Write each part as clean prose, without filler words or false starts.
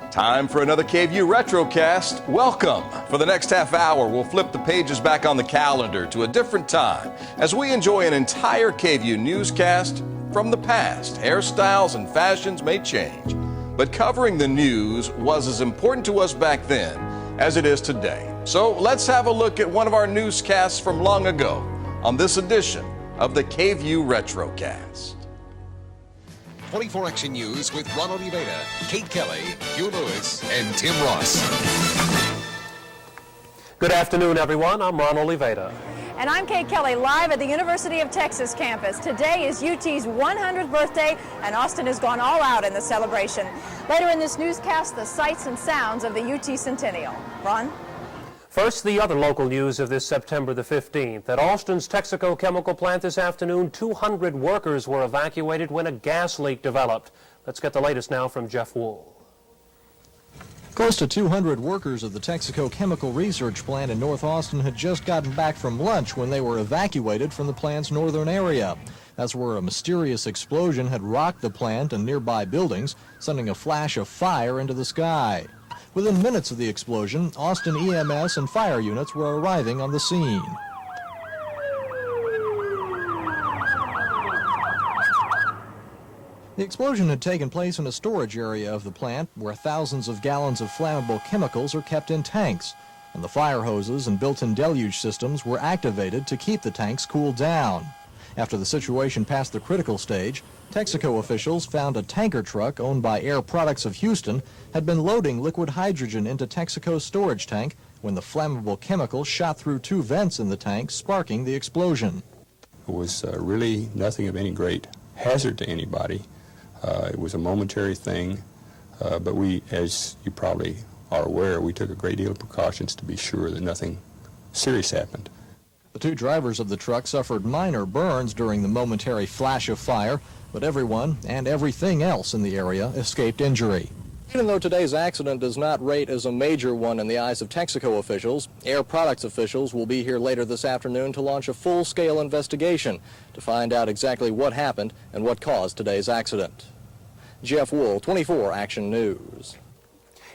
Time for another KVUE Retrocast. Welcome. For the next half hour, we'll flip the pages back on the calendar to a different time as we enjoy an entire KVUE newscast from the past. Hairstyles and fashions may change, but covering the news was as important to us back then as it is today. So let's have a look at one of our newscasts from long ago on this edition of the KVUE Retrocast. 24 Action News with Ron Oliveira, Kate Kelly, Hugh Lewis, and Tim Ross. Good afternoon, everyone. I'm Ron Oliveira. And I'm Kate Kelly, live at the University of Texas campus. Today is UT's 100th birthday, and Austin has gone all out in the celebration. Later in this newscast, the sights and sounds of the UT Centennial. Ron? First, the other local news of this September the 15th. At Austin's Texaco chemical plant this afternoon, 200 workers were evacuated when a gas leak developed. Let's get the latest now from Jeff Wool. Close to 200 workers of the Texaco Chemical Research Plant in North Austin had just gotten back from lunch when they were evacuated from the plant's northern area. That's where a mysterious explosion had rocked the plant and nearby buildings, sending a flash of fire into the sky. Within minutes of the explosion, Austin EMS and fire units were arriving on the scene. The explosion had taken place in a storage area of the plant where thousands of gallons of flammable chemicals are kept in tanks, and the fire hoses and built-in deluge systems were activated to keep the tanks cooled down. After the situation passed the critical stage, Texaco officials found a tanker truck owned by Air Products of Houston had been loading liquid hydrogen into Texaco's storage tank when the flammable chemical shot through two vents in the tank, sparking the explosion. It was really nothing of any great hazard to anybody. It was a momentary thing, but we, as you probably are aware, we took a great deal of precautions to be sure that nothing serious happened. The two drivers of the truck suffered minor burns during the momentary flash of fire, but everyone and everything else in the area escaped injury. Even though today's accident does not rate as a major one in the eyes of Texaco officials, Air Products officials will be here later this afternoon to launch a full-scale investigation to find out exactly what happened and what caused today's accident. Jeff Wool, 24 Action News.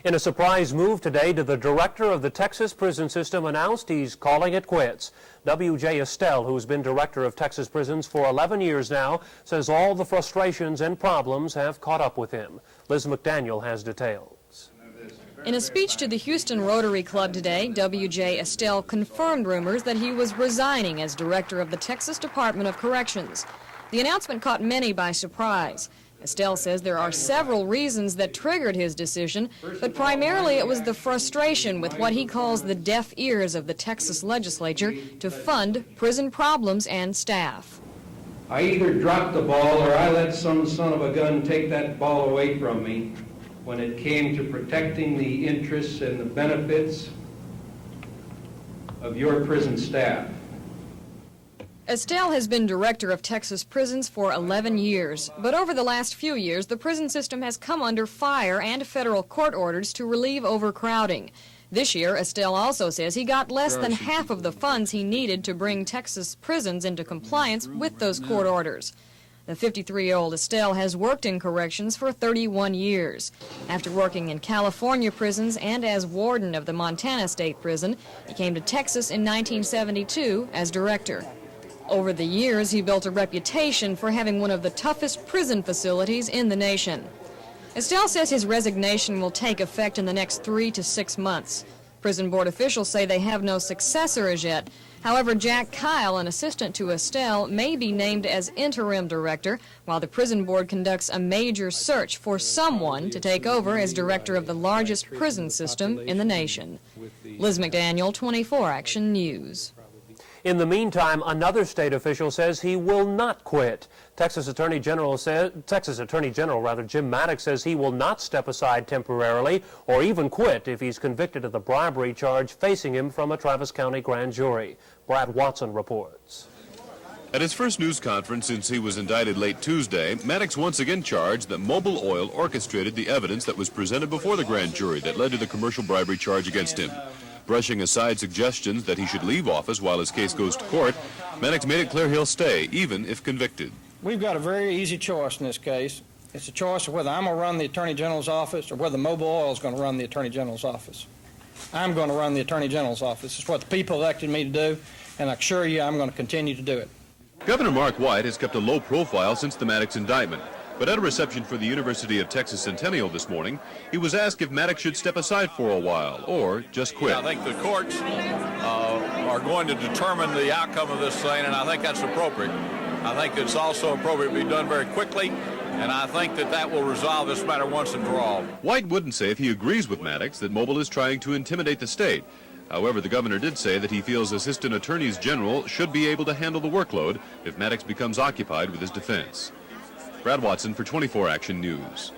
In a surprise move today, the director of the Texas prison system announced he's calling it quits. W.J. Estelle, who's been director of Texas prisons for 11 years now, says all the frustrations and problems have caught up with him. Liz McDaniel has details. In a speech to the Houston Rotary Club today, W.J. Estelle confirmed rumors that he was resigning as director of the Texas Department of Corrections. The announcement caught many by surprise. Estelle says there are several reasons that triggered his decision, but primarily it was the frustration with what he calls the deaf ears of the Texas legislature to fund prison problems and staff. I either dropped the ball or I let some son of a gun take that ball away from me when it came to protecting the interests and the benefits of your prison staff. Estelle has been director of Texas prisons for 11 years, but over the last few years, the prison system has come under fire and federal court orders to relieve overcrowding. This year, Estelle also says he got less than half of the funds he needed to bring Texas prisons into compliance with those court orders. The 53-year-old Estelle has worked in corrections for 31 years. After working in California prisons and as warden of the Montana State Prison, he came to Texas in 1972 as director. Over the years, he built a reputation for having one of the toughest prison facilities in the nation. Estelle says his resignation will take effect in the next 3 to 6 months. Prison board officials say they have no successor as yet. However, Jack Kyle, an assistant to Estelle, may be named as interim director while the prison board conducts a major search for someone to take over as director of the largest prison system in the nation. Liz McDaniel, 24 Action News. In the meantime, another state official says he will not quit. Texas Attorney General Jim Maddox says he will not step aside temporarily or even quit if he's convicted of the bribery charge facing him from a Travis County grand jury. Brad Watson reports. At his first news conference since he was indicted late Tuesday, Maddox once again charged that Mobil Oil orchestrated the evidence that was presented before the grand jury that led to the commercial bribery charge against him. Brushing aside suggestions that he should leave office while his case goes to court, Maddox made it clear he'll stay, even if convicted. We've got a very easy choice in this case. It's a choice of whether I'm going to run the Attorney General's office or whether Mobile Oil is going to run the Attorney General's office. I'm going to run the Attorney General's office. It's what the people elected me to do, and I assure you I'm going to continue to do it. Governor Mark White has kept a low profile since the Maddox indictment. But at a reception for the University of Texas Centennial this morning, he was asked if Maddox should step aside for a while or just quit. I think the courts are going to determine the outcome of this thing, and I think that's appropriate. I think it's also appropriate to be done very quickly, and I think that will resolve this matter once and for all. White wouldn't say if he agrees with Maddox that Mobile is trying to intimidate the state. However, the governor did say that he feels assistant attorneys general should be able to handle the workload if Maddox becomes occupied with his defense. Brad Watson for 24 Action News.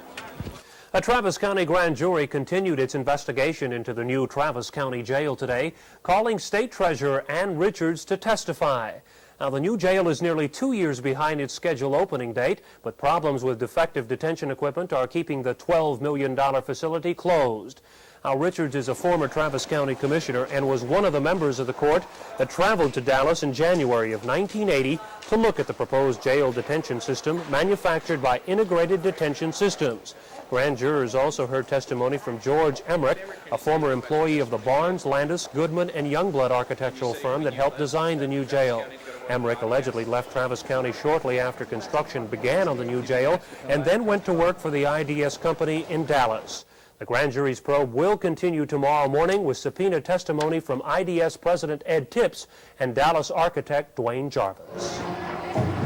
A Travis County grand jury continued its investigation into the new Travis County jail today, calling State Treasurer Ann Richards to testify. Now, the new jail is nearly 2 years behind its scheduled opening date, but problems with defective detention equipment are keeping the $12 million facility closed. Now, Richards is a former Travis County commissioner and was one of the members of the court that traveled to Dallas in January of 1980 to look at the proposed jail detention system manufactured by Integrated Detention Systems. Grand jurors also heard testimony from George Emmerich, a former employee of the Barnes, Landis, Goodman, and Youngblood architectural firm that helped design the new jail. Emmerich allegedly left Travis County shortly after construction began on the new jail and then went to work for the IDS company in Dallas. The grand jury's probe will continue tomorrow morning with subpoena testimony from IDS President Ed Tipps and Dallas architect Dwayne Jarvis.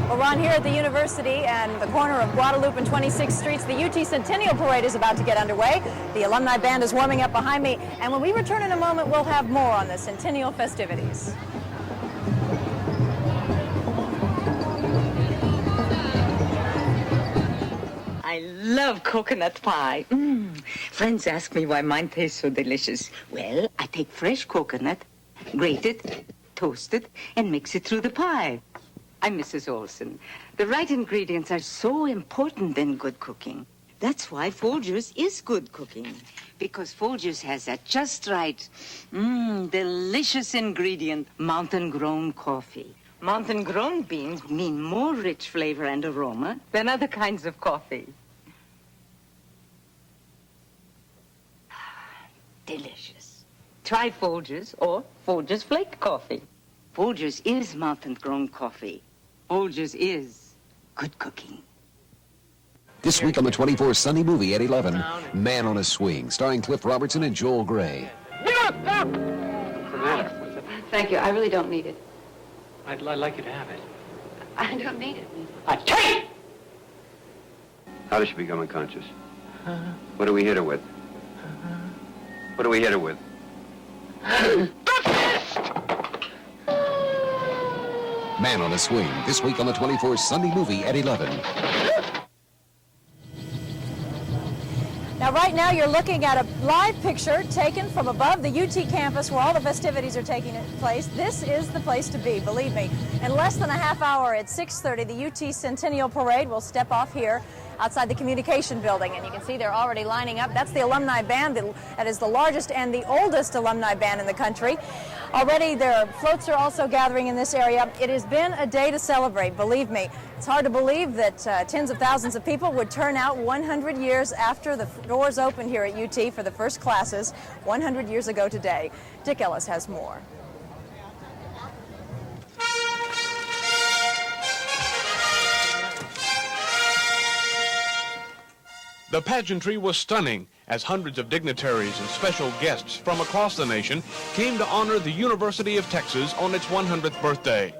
Well, Ron, here at the university and the corner of Guadalupe and 26th Streets, the UT Centennial Parade is about to get underway. The alumni band is warming up behind me, and when we return in a moment, we'll have more on the Centennial festivities. I love coconut pie. Friends ask me why mine tastes so delicious. Well, I take fresh coconut, grate it, toast it, and mix it through the pie. I'm Mrs. Olson. The right ingredients are so important in good cooking. That's why Folgers is good cooking. Because Folgers has that just right, delicious ingredient, mountain-grown coffee. Mountain-grown beans mean more rich flavor and aroma than other kinds of coffee. Delicious. Try Folgers or Folgers Flake Coffee. Folgers is mountain-grown coffee. Folgers is good cooking. This week on the 24 Sunday movie at 11, Man on a Swing, starring Cliff Robertson and Joel Grey. Thank you. I really don't need it. I'd like you to have it. I don't need it. I take it! How does she become unconscious? What do we hit her with? What do we hit her with? Man on a Swing, this week on the 24 Sunday movie at 11. Now, right now, you're looking at a live picture taken from above the UT campus where all the festivities are taking place. This is the place to be, believe me. In less than a half hour at 6:30, the UT Centennial Parade will step off here outside the communication building, and you can see they're already lining up. That's the alumni band. That is the largest and the oldest alumni band in the country. Already their floats are also gathering in this area. It has been a day to celebrate, believe me. It's hard to believe that tens of thousands of people would turn out 100 years after the doors opened here at UT for the first classes 100 years ago today. Dick Ellis has more. The pageantry was stunning as hundreds of dignitaries and special guests from across the nation came to honor the University of Texas on its 100th birthday.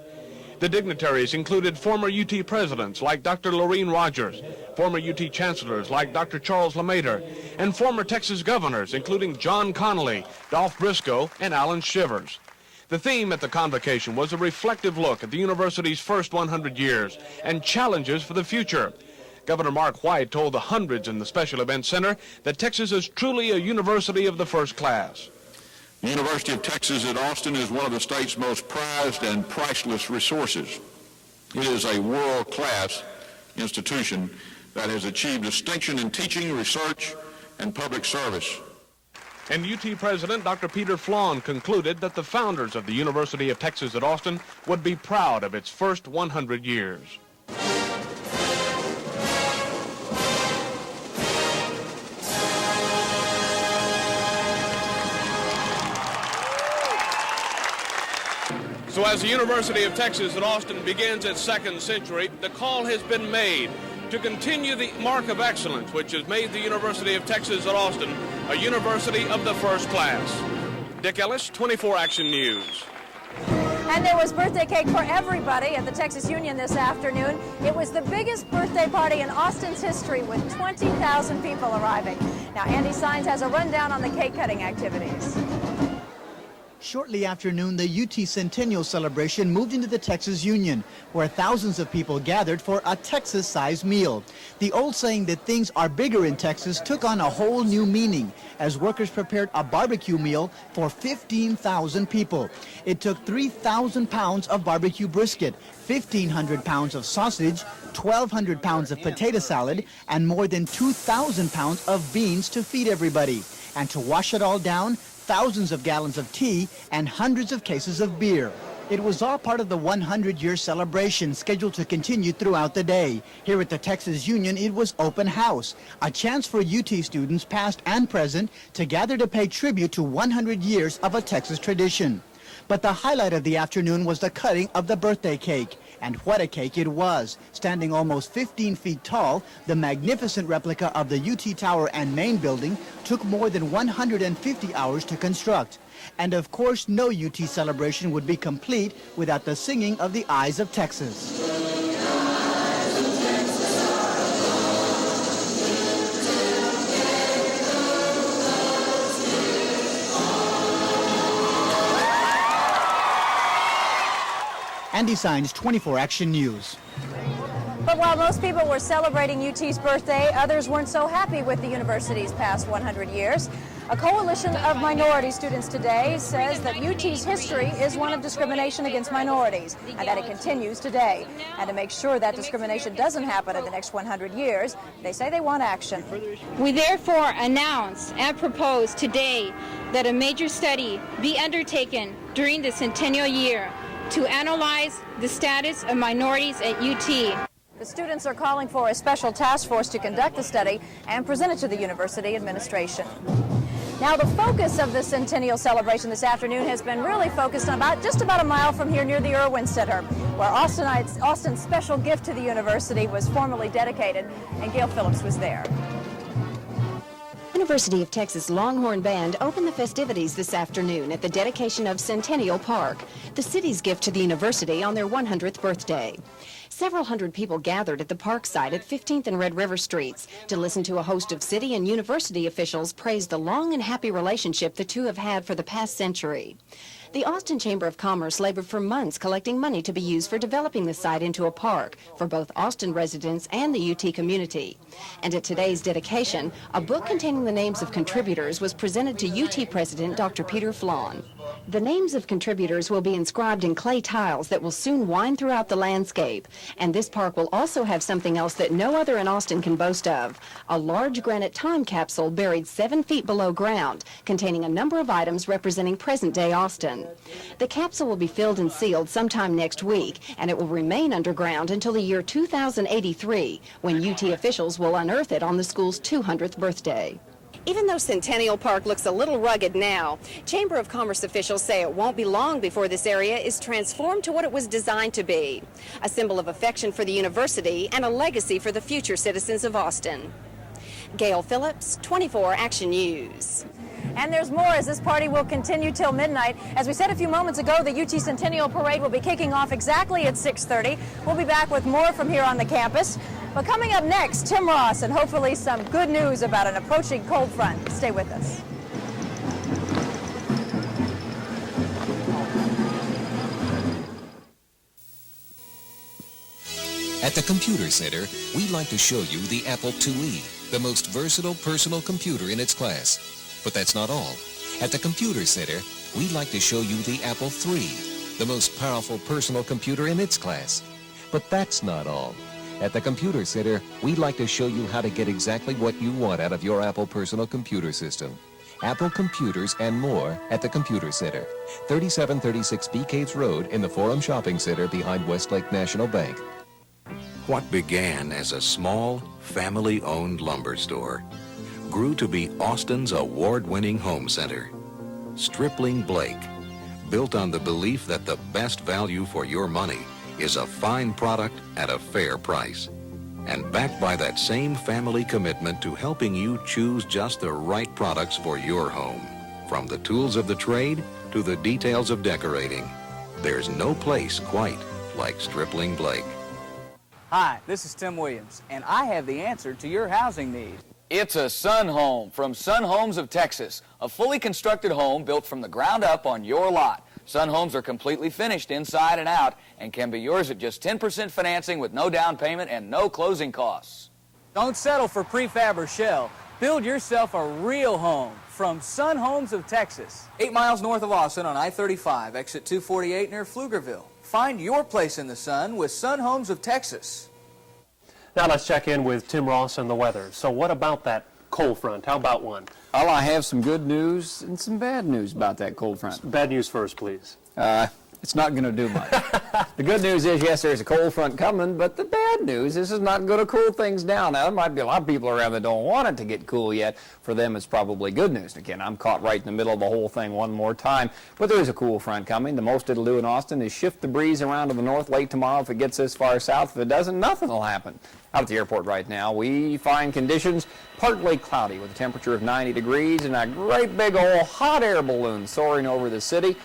The dignitaries included former UT presidents like Dr. Lorene Rogers, former UT chancellors like Dr. Charles LeMaitre, and former Texas governors including John Connally, Dolph Briscoe, and Alan Shivers. The theme at the convocation was a reflective look at the university's first 100 years and challenges for the future. Governor Mark White told the hundreds in the Special Events Center that Texas is truly a university of the first class. The University of Texas at Austin is one of the state's most prized and priceless resources. It is a world-class institution that has achieved distinction in teaching, research, and public service. And UT President Dr. Peter Flawn concluded that the founders of the University of Texas at Austin would be proud of its first 100 years. So as the University of Texas at Austin begins its second century, the call has been made to continue the mark of excellence, which has made the University of Texas at Austin a university of the first class. Dick Ellis, 24 Action News. And there was birthday cake for everybody at the Texas Union this afternoon. It was the biggest birthday party in Austin's history with 20,000 people arriving. Now, Andy Sines has a rundown on the cake cutting activities. Shortly after noon, the UT Centennial celebration moved into the Texas Union, where thousands of people gathered for a Texas-sized meal. The old saying that things are bigger in Texas took on a whole new meaning as workers prepared a barbecue meal for 15,000 people. It took 3,000 pounds of barbecue brisket, 1,500 pounds of sausage, 1,200 pounds of potato salad, and more than 2,000 pounds of beans to feed everybody. And to wash it all down, thousands of gallons of tea and hundreds of cases of beer. It was all part of the 100-year celebration scheduled to continue throughout the day. Here at the Texas Union, it was open house, a chance for UT students past and present to gather to pay tribute to 100 years of a Texas tradition. But the highlight of the afternoon was the cutting of the birthday cake. And what a cake it was. Standing almost 15 feet tall, the magnificent replica of the UT Tower and main building took more than 150 hours to construct. And of course, no UT celebration would be complete without the singing of the Eyes of Texas. Andy Sines, 24 Action News. But while most people were celebrating UT's birthday, others weren't so happy with the university's past 100 years. A coalition of minority students today says that UT's history is one of discrimination against minorities and that it continues today. And to make sure that discrimination doesn't happen in the next 100 years, they say they want action. We therefore announce and propose today that a major study be undertaken during the Centennial year to analyze the status of minorities at UT. The students are calling for a special task force to conduct the study and present it to the university administration. Now, the focus of the Centennial celebration this afternoon has been really focused on just about a mile from here near the Irwin Center, where Austin's special gift to the university was formally dedicated, and Gail Phillips was there. University of Texas Longhorn Band opened the festivities this afternoon at the dedication of Centennial Park, the city's gift to the university on their 100th birthday. Several hundred people gathered at the park site at 15th and Red River Streets to listen to a host of city and university officials praise the long and happy relationship the two have had for the past century. The Austin Chamber of Commerce labored for months collecting money to be used for developing the site into a park for both Austin residents and the UT community. And at today's dedication, a book containing the names of contributors was presented to UT President Dr. Peter Flawn. The names of contributors will be inscribed in clay tiles that will soon wind throughout the landscape. And this park will also have something else that no other in Austin can boast of, a large granite time capsule buried 7 feet below ground, containing a number of items representing present-day Austin. The capsule will be filled and sealed sometime next week, and it will remain underground until the year 2083, when UT officials will unearth it on the school's 200th birthday. Even though Centennial Park looks a little rugged now, Chamber of Commerce officials say it won't be long before this area is transformed to what it was designed to be, a symbol of affection for the university and a legacy for the future citizens of Austin. Gail Phillips, 24 Action News. And there's more as this party will continue till midnight. As we said a few moments ago, the UT Centennial Parade will be kicking off exactly at 6:30. We'll be back with more from here on the campus. But coming up next, Tim Ross and hopefully some good news about an approaching cold front. Stay with us. At the Computer Center, we'd like to show you the Apple IIe, the most versatile personal computer in its class. But that's not all. At the Computer Center, we'd like to show you the Apple III, the most powerful personal computer in its class. But that's not all. At the Computer Center, we'd like to show you how to get exactly what you want out of your Apple personal computer system. Apple computers and more at the Computer Center, 3736 Bee Caves Road in the Forum Shopping Center behind Westlake National Bank. What began as a small, family-owned lumber store grew to be Austin's award-winning home center. Stripling Blake, built on the belief that the best value for your money is a fine product at a fair price. And backed by that same family commitment to helping you choose just the right products for your home. From the tools of the trade to the details of decorating, there's no place quite like Stripling Blake. Hi, this is Tim Williams, and I have the answer to your housing need. It's a Sun Home from Sun Homes of Texas, a fully constructed home built from the ground up on your lot. Sun Homes are completely finished inside and out and can be yours at just 10% financing with no down payment and no closing costs. Don't settle for prefab or shell. Build yourself a real home from Sun Homes of Texas. 8 miles north of Austin on I-35, exit 248 near Pflugerville. Find your place in the sun with Sun Homes of Texas. Now let's check in with Tim Ross and the weather. So what about that cold front? How about one? Well, I have some good news and some bad news about that cold front. Bad news first, please. It's not going to do much. The good news is, yes, there's a cold front coming, but the bad news is it's not going to cool things down. Now, there might be a lot of people around that don't want it to get cool yet. For them, it's probably good news. Again, I'm caught right in the middle of the whole thing one more time. But there is a cool front coming. The most it'll do in Austin is shift the breeze around to the north late tomorrow. If it gets this far south, if it doesn't, nothing will happen. Out at the airport right now, we find conditions partly cloudy with a temperature of 90 degrees and a great big old hot air balloon soaring over the city.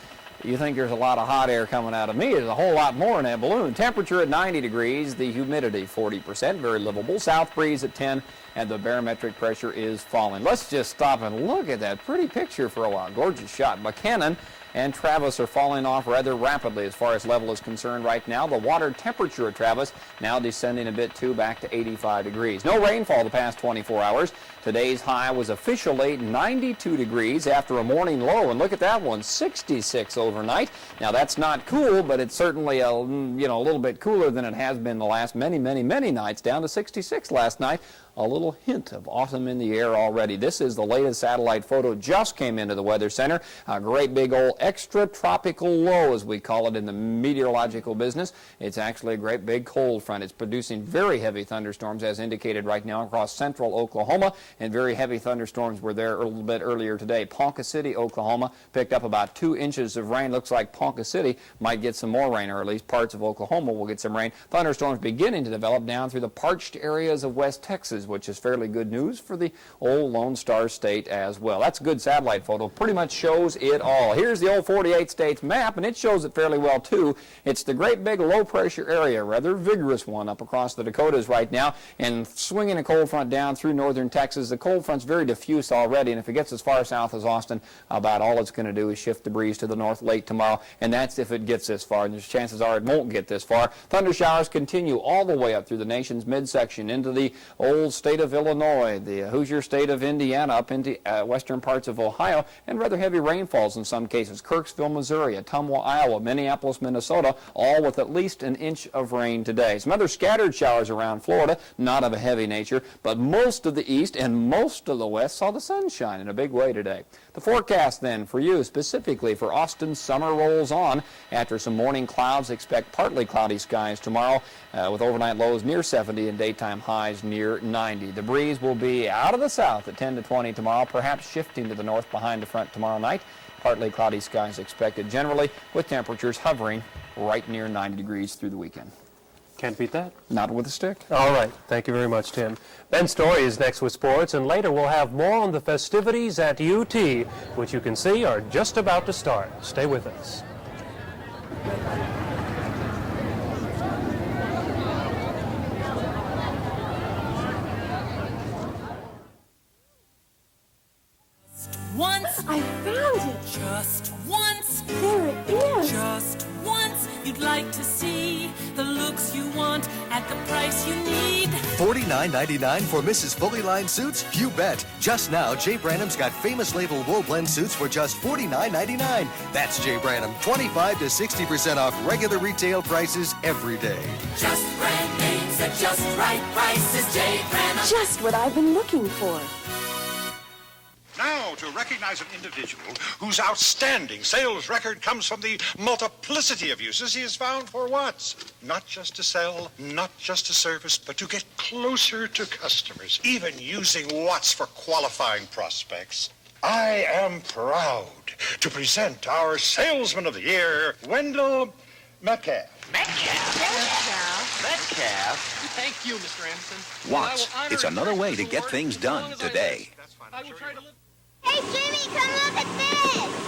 You think there's a lot of hot air coming out of me. There's a whole lot more in that balloon. Temperature at 90 degrees, the humidity 40%, very livable. South breeze at 10, and the barometric pressure is falling. Let's just stop and look at that pretty picture for a while. Gorgeous shot. Buchanan and Travis are falling off rather rapidly as far as level is concerned right now. The water temperature at Travis now descending a bit too, back to 85 degrees. No rainfall the past 24 hours. Today's high was officially 92 degrees after a morning low, and look at that one, 66 overnight. Now that's not cool, but it's certainly a little bit cooler than it has been the last many nights, down to 66 last night. A little hint of autumn in the air already. This is the latest satellite photo, just came into the Weather Center. A great big old extra tropical low, as we call it in the meteorological business. It's actually a great big cold front. It's producing very heavy thunderstorms, as indicated right now, across central Oklahoma, and very heavy thunderstorms were there a little bit earlier today. Ponca City, Oklahoma, picked up about 2 inches of rain. Looks like Ponca City might get some more rain, or at least parts of Oklahoma will get some rain. Thunderstorms beginning to develop down through the parched areas of West Texas, which is fairly good news for the old Lone Star State as well. That's a good satellite photo. Pretty much shows it all. Here's the old 48 states map, and it shows it fairly well too. It's the great big low pressure area, rather vigorous one up across the Dakotas right now, and swinging a cold front down through northern Texas. The cold front's very diffuse already, and if it gets as far south as Austin, about all it's going to do is shift the breeze to the north late tomorrow, and that's if it gets this far. And there's chances are it won't get this far. Thunder showers continue all the way up through the nation's midsection into the old state of Illinois, the Hoosier state of Indiana, up into western parts of Ohio, and rather heavy rainfalls in some cases. Kirksville, Missouri, Ottumwa, Iowa, Minneapolis, Minnesota, all with at least an inch of rain today. Some other scattered showers around Florida, not of a heavy nature, but most of the east and most of the west saw the sunshine in a big way today. The forecast then for you, specifically for Austin, summer rolls on. After some morning clouds, expect partly cloudy skies tomorrow with overnight lows near 70 and daytime highs near 90. The breeze will be out of the south at 10 to 20 tomorrow, perhaps shifting to the north behind the front tomorrow night. Partly cloudy skies expected generally, with temperatures hovering right near 90 degrees through the weekend. Can't beat that. Not with a stick. All right. Thank you very much, Tim. Ben Story is next with sports, and later we'll have more on the festivities at UT, which you can see are just about to start. Stay with us. Once. I found it. Just once. There it is. Just once. You'd like to see the looks you want at the price you need. $49.99 for Mrs. Fully Lined suits? You bet. Just now, Jay Branham's got famous label wool blend suits for just $49.99. That's Jay Branham. 25 to 60% off regular retail prices every day. Just brand names at just right prices. Jay Branham. Just what I've been looking for. Now, to recognize an individual whose outstanding sales record comes from the multiplicity of uses he has found for Watts. Not just to sell, not just to service, but to get closer to customers, even using Watts for qualifying prospects. I am proud to present our Salesman of the Year, Wendell Metcalf. Metcalf? Thank you, Mr. Anderson. Watts, it's another way to get things done today. Hey, Jimmy, come look at this!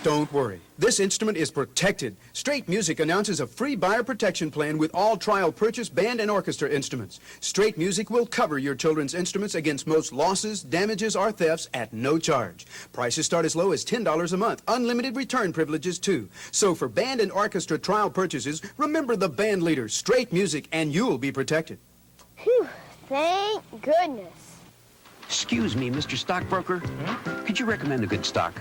Don't worry. This instrument is protected. Straight Music announces a free buyer protection plan with all trial purchase band and orchestra instruments. Straight Music will cover your children's instruments against most losses, damages, or thefts at no charge. Prices start as low as $10 a month. Unlimited return privileges, too. So for band and orchestra trial purchases, remember the band leader, Straight Music, and you'll be protected. Whew, thank goodness. Excuse me, Mr. Stockbroker. Could you recommend a good stock?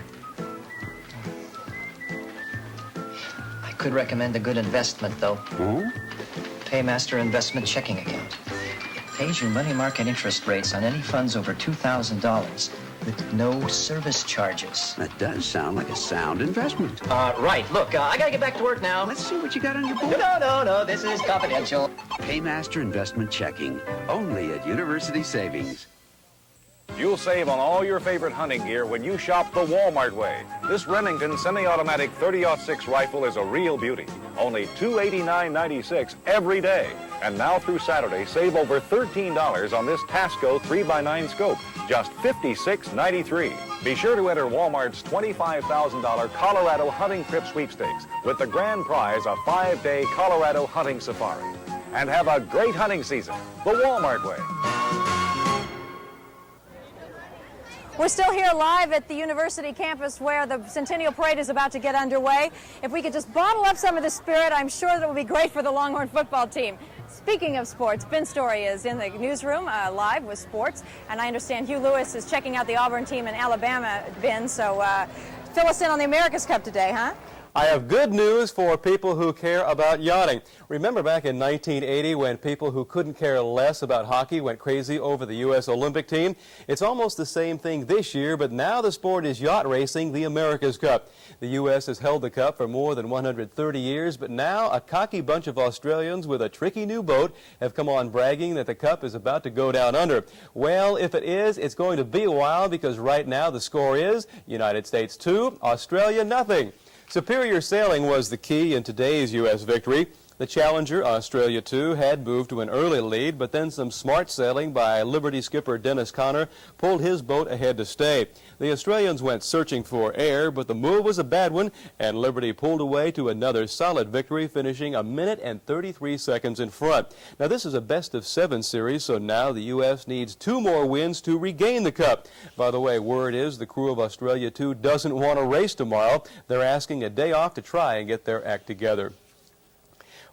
I could recommend a good investment, though. Oh? Paymaster Investment Checking Account. It pays you money market interest rates on any funds over $2,000 with no service charges. That does sound like a sound investment. Right. Look, I gotta get back to work now. Let's see what you got on your board. No. This is confidential. Paymaster Investment Checking. Only at University Savings. You'll save on all your favorite hunting gear when you shop the Walmart way. This Remington semi-automatic 30-06 rifle is a real beauty. Only $289.96 every day. And now through Saturday, save over $13 on this Tasco 3x9 scope. Just $56.93. Be sure to enter Walmart's $25,000 Colorado hunting trip sweepstakes with the grand prize a 5-day Colorado hunting safari. And have a great hunting season the Walmart way. We're still here live at the university campus where the Centennial Parade is about to get underway. If we could just bottle up some of the spirit, I'm sure that it will be great for the Longhorn football team. Speaking of sports, Ben Story is in the newsroom live with sports, and I understand Hugh Lewis is checking out the Auburn team in Alabama, Ben, so fill us in on the America's Cup today, huh? I have good news for people who care about yachting. Remember back in 1980 when people who couldn't care less about hockey went crazy over the U.S. Olympic team? It's almost the same thing this year, but now the sport is yacht racing, the America's Cup. The U.S. has held the Cup for more than 130 years, but now a cocky bunch of Australians with a tricky new boat have come on bragging that the Cup is about to go down under. Well, if it is, it's going to be a while because right now the score is United States 2, Australia nothing. Superior sailing was the key in today's U.S. victory. The challenger, Australia 2, had moved to an early lead, but then some smart sailing by Liberty skipper Dennis Conner pulled his boat ahead to stay. The Australians went searching for air, but the move was a bad one, and Liberty pulled away to another solid victory, finishing a minute and 33 seconds in front. Now, this is a best-of-7 series, so now the U.S. needs 2 more wins to regain the Cup. By the way, word is the crew of Australia 2 doesn't want to race tomorrow. They're asking a day off to try and get their act together.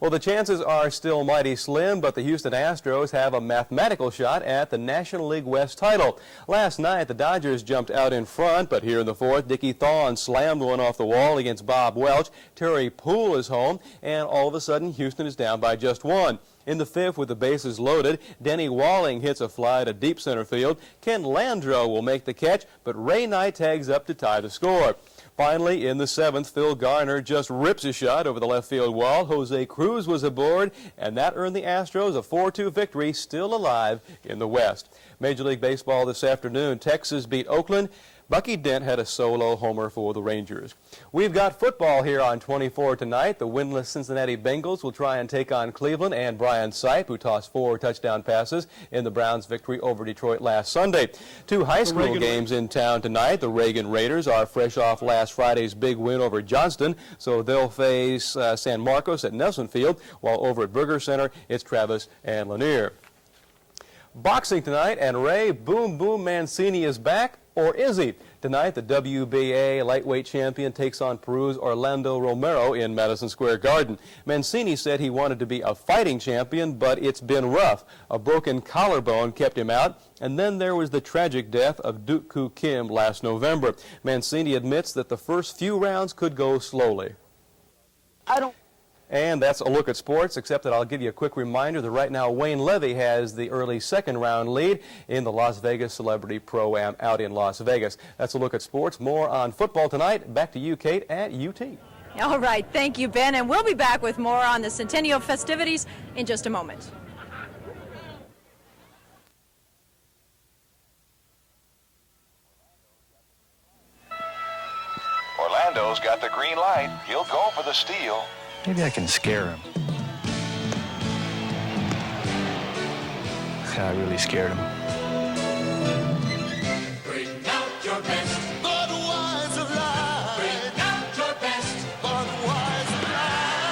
Well, the chances are still mighty slim, but the Houston Astros have a mathematical shot at the National League West title. Last night, the Dodgers jumped out in front, but here in the fourth, Dickie Thawne slammed one off the wall against Bob Welch. Terry Poole is home, and all of a sudden, Houston is down by just 1. In the fifth, with the bases loaded, Denny Walling hits a fly to deep center field. Ken Landreau will make the catch, but Ray Knight tags up to tie the score. Finally, in the seventh, Phil Garner just rips a shot over the left field wall. Jose Cruz was aboard, and that earned the Astros a 4-2 victory, still alive in the West. Major League Baseball this afternoon, Texas beat Oakland. Bucky Dent had a solo homer for the Rangers. We've got football here on 24 tonight. The winless Cincinnati Bengals will try and take on Cleveland and Brian Sipe, who tossed 4 touchdown passes in the Browns' victory over Detroit last Sunday. 2 high school games in town tonight. The Reagan Raiders are fresh off last Friday's big win over Johnston, so they'll face San Marcos at Nelson Field, while over at Burger Center, it's Travis and Lanier. Boxing tonight, and Ray Boom Boom Mancini is back. Or is he? Tonight, the WBA lightweight champion takes on Peru's Orlando Romero in Madison Square Garden. Mancini said he wanted to be a fighting champion, but it's been rough. A broken collarbone kept him out, and then there was the tragic death of Duk Koo Kim last November. Mancini admits that the first few rounds could go slowly. And that's a look at sports, except that I'll give you a quick reminder that right now Wayne Levy has the early second-round lead in the Las Vegas Celebrity Pro-Am out in Las Vegas. That's a look at sports. More on football tonight. Back to you, Kate, at UT. All right. Thank you, Ben. And we'll be back with more on the Centennial festivities in just a moment. Joe's got the green light. He'll go for the steal. Maybe I can scare him. I really scared him. Bring out your best. Budweiser Light. Bring out your best. Budweiser Light.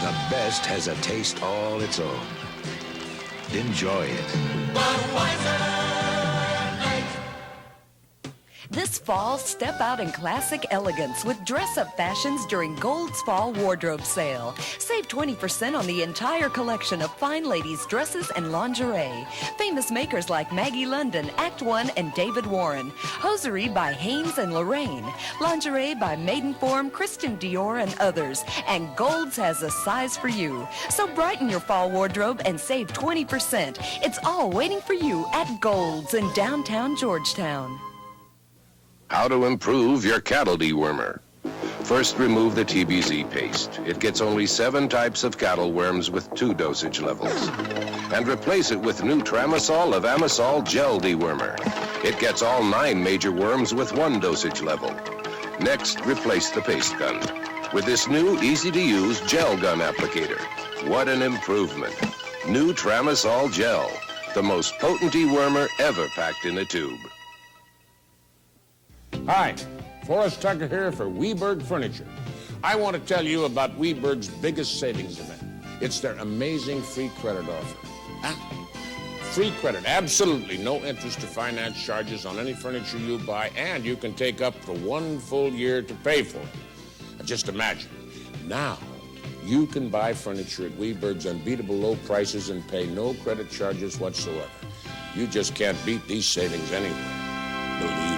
The best has a taste all its own. Enjoy it. Budweiser Light. This fall, step out in classic elegance with dress-up fashions during Gold's Fall Wardrobe Sale. Save 20% on the entire collection of fine ladies' dresses and lingerie. Famous makers like Maggie London, Act One, and David Warren. Hosiery by Hanes and Lorraine. Lingerie by Maidenform, Christian Dior, and others. And Gold's has a size for you. So brighten your fall wardrobe and save 20%. It's all waiting for you at Gold's in downtown Georgetown. How to improve your cattle dewormer. First, remove the TBZ paste. It gets only 7 types of cattle worms with 2 dosage levels. And replace it with new Tramisol of Amisol Gel Dewormer. It gets all 9 major worms with 1 dosage level. Next, replace the paste gun with this new, easy-to-use gel gun applicator. What an improvement. New Tramisol Gel, the most potent dewormer ever packed in a tube. Hi, Forrest Tucker here for Weberg Furniture. I want to tell you about Weberg's biggest savings event. It's their amazing free credit offer. Free credit, absolutely no interest or finance charges on any furniture you buy, and you can take up to 1 full year to pay for it. Just imagine, now you can buy furniture at Weberg's unbeatable low prices and pay no credit charges whatsoever. You just can't beat these savings anywhere. Believe me.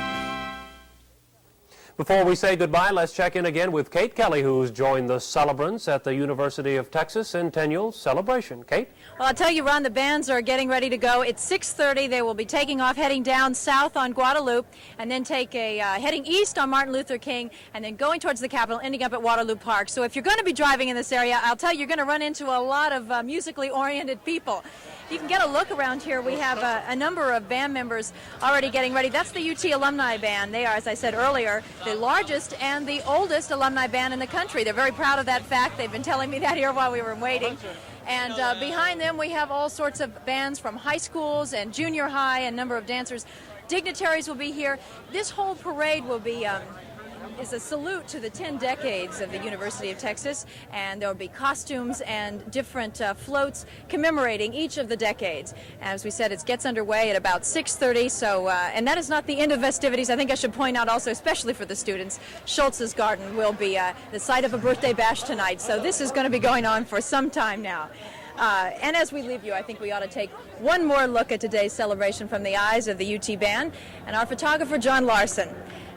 Before we say goodbye, let's check in again with Kate Kelly, who's joined the celebrants at the University of Texas Centennial celebration. Kate? Well, I'll tell you, Ron, the bands are getting ready to go. It's 6:30. They will be taking off, heading down south on Guadalupe, and then heading east on Martin Luther King, and then going towards the Capitol, ending up at Waterloo Park. So if you're going to be driving in this area, I'll tell you, you're going to run into a lot of musically oriented people. You can get a look around here. We have a number of band members already getting ready. That's the UT Alumni Band. They are, as I said earlier, the largest and the oldest alumni band in the country. They're very proud of that fact. They've been telling me that here while we were waiting. And behind them we have all sorts of bands from high schools and junior high, and a number of dancers. Dignitaries will be here. This whole parade will be is a salute to the 10 decades of the University of Texas, and there will be costumes and different floats commemorating each of the decades. As we said, it gets underway at about 6:30, so, and that is not the end of festivities. I think I should point out also, especially for the students, Schultz's Garden will be the site of a birthday bash tonight, so this is going to be going on for some time now. And as we leave you, I think we ought to take one more look at today's celebration from the eyes of the UT Band and our photographer, John Larson.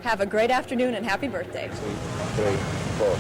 Have a great afternoon and happy birthday. 2, 3, 4.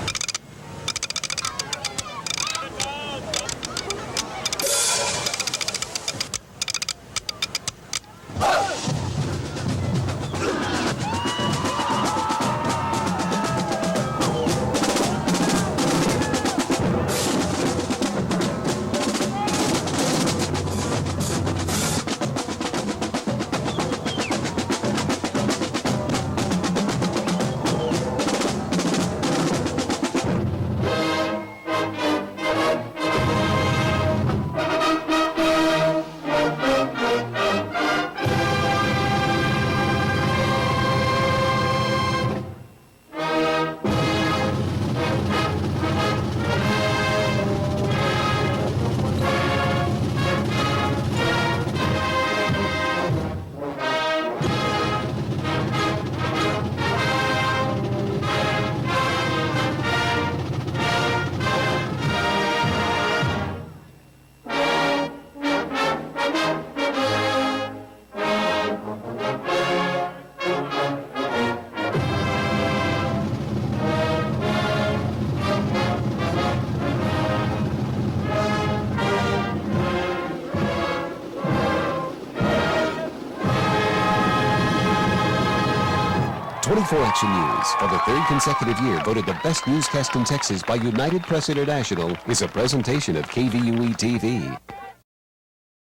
Action News, for the 3rd consecutive year voted the best newscast in Texas by United Press International, is a presentation of KVUE TV.